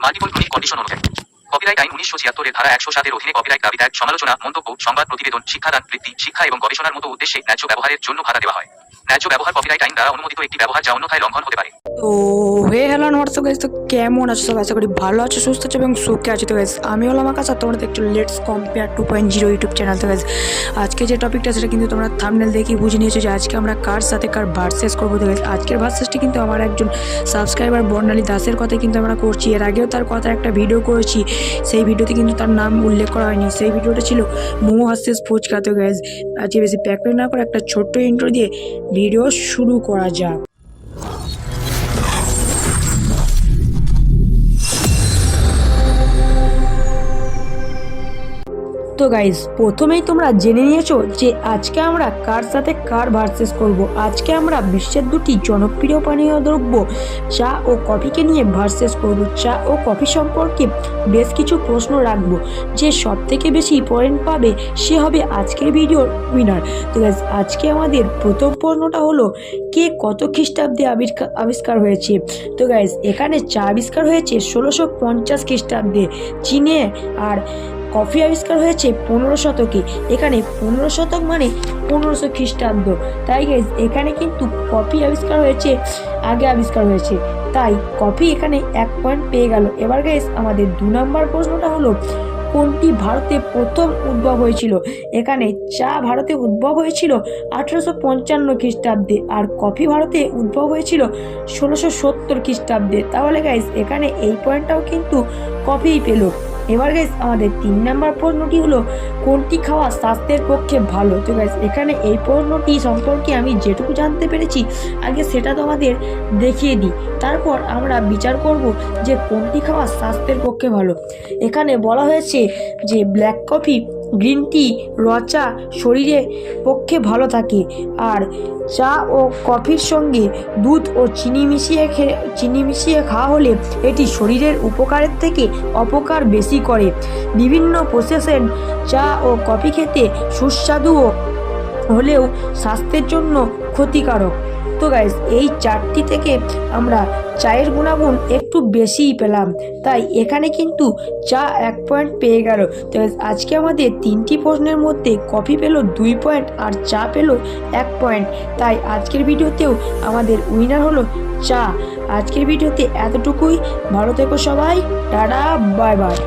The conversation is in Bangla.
মাল্টিপল ক্রনিক কন্ডিশন অনুযায়ী কপিরাইট আইন 1976 ধারা 107 অধীনে কপিরাইট দাবি ত্যাগ, সমালোচনা, মন্তব্য, সংবাদ প্রতিবেদন, শিক্ষাদান, বৃত্তি, শিক্ষা এবং গবেষণার মতো উদ্দেশ্যে ন্যায্য ব্যবহারের জন্য ভাতা দেওয়া হয়। ন্যায্য ব্যবহার কপিরাইট আইন দ্বারা অনুমোদিত একটি ব্যবহার যা অন্যথায় লঙ্ঘন হতে পারে। তো হ্যালো হোয়াটসঅ্যাপ গাইস, তো কেমন আছো সবাই? আশা করি ভালো আছো, সুস্থ আছো এবং সুখে আছো। তো গাইস আমি হলাম আকাশ, আর তোমরা দেখছো লেটস কম্পেয়ার 2.0 ইউটিউব চ্যানেল। তো গাইস আজকে যে টপিকটা সেটা কিন্তু তোমরা থাম্বনেল দেখেই বুঝে নিয়েছো যে আজকে আমরা কার সাথে কার ভার্সেস করবো। তো গাইস আজকের ভার্সেসটি কিন্তু আমার একজন সাবস্ক্রাইবার বর্ণালী দাসের কথা কিন্তু আমরা করছি। এর আগেও তার কথা একটা ভিডিও করেছি, সেই ভিডিওতে কিন্তু তার নাম উল্লেখ করা হয়নি। সেই ভিডিওটা ছিল মোমো ভার্সেস ফুচকা। তো গাইস আজকে বেশি প্যাকেট না করে একটা ছোট্ট ইন্ট্রো দিয়ে ভিডিও শুরু করা যাক। তো গাইস প্রথমেই তোমরা জেনে নিয়েছো যে আজকে আমরা কার সাথে কার ভার্সেস করব। আজকে আমরা বিশ্বের দুটি জনপ্রিয় পানীয় দ্রব্য চা ও কফিকে নিয়ে ভার্সেস করব। চা ও কফি সম্পর্কে বেশ কিছু প্রশ্ন রাখবো, যে সব থেকে বেশি পয়েন্ট পাবে সে হবে আজকের ভিডিওর উইনার। তো গাইস আজকে আমাদের প্রথম প্রশ্নটা হলো, কে কত খ্রিস্টাব্দে আবিষ্কার হয়েছে। তো গাইস এখানে চা আবিষ্কার হয়েছে 1650 খ্রিস্টাব্দে চীনে, আর কফি আবিষ্কার হয়েছে 15 শতকে। এখানে 15 শতক মানে 1500 খ্রিস্টাব্দ। তাই গাইজ এখানে কিন্তু কফি আবিষ্কার হয়েছে, আগে আবিষ্কার হয়েছে, তাই কফি এখানে 1 পয়েন্ট পেয়ে গেল। এবার গাইজ আমাদের 2 নম্বর প্রশ্নটা হলো, কোনটি ভারতে প্রথম উদ্ভব হয়েছিল। এখানে চা ভারতে উদ্ভব হয়েছিল 1855 খ্রিস্টাব্দে, আর কফি ভারতে উদ্ভব হয়েছিল 1670 খ্রিস্টাব্দে। তাহলে গাইজ এখানে এই পয়েন্টটাও কিন্তু কফিই পেল। এবার গাইস আমাদের 3 নম্বর প্রশ্নটি হলো, কোনটি খাওয়া স্বাস্থ্যের পক্ষে ভালো। তো গাইস এখানে এই প্রশ্নটি সম্পর্কে আমি যেটুকু জানতে পেরেছি আগে সেটা তোমাদের দেখিয়ে দিই, তারপর আমরা বিচার করব যে কোনটি খাওয়া স্বাস্থ্যের পক্ষে ভালো। এখানে বলা হয়েছে যে ব্ল্যাক কফি, গ্রিন টি, র চা শরীরের পক্ষে ভালো থাকে, আর চা ও কফির সঙ্গে দুধ ও চিনি মিশিয়ে খাওয়া হলে এটি শরীরের উপকারের থেকে অপকার বেশি করে। বিভিন্ন প্রসেসের চা ও কফি খেতে সুস্বাদু হলেও স্বাস্থ্যের জন্য ক্ষতিকারক। তো গাইস এই 4টি থেকে আমরা চায়ের গুণাগুণ একটু বেশিই পেলাম, তাই এখানে কিন্তু চা 1 পয়েন্ট পেয়ে গেল। তো আজকে আমাদের 3টি প্রশ্নের মধ্যে কফি পেল 2 পয়েন্ট আর চা পেল 1 পয়েন্ট। তাই আজকের ভিডিওতেও আমাদের উইনার হলো চা। আজকের ভিডিওতে এতটুকুই। ভালো থেকো সবাই, টাটা, বাই বাই।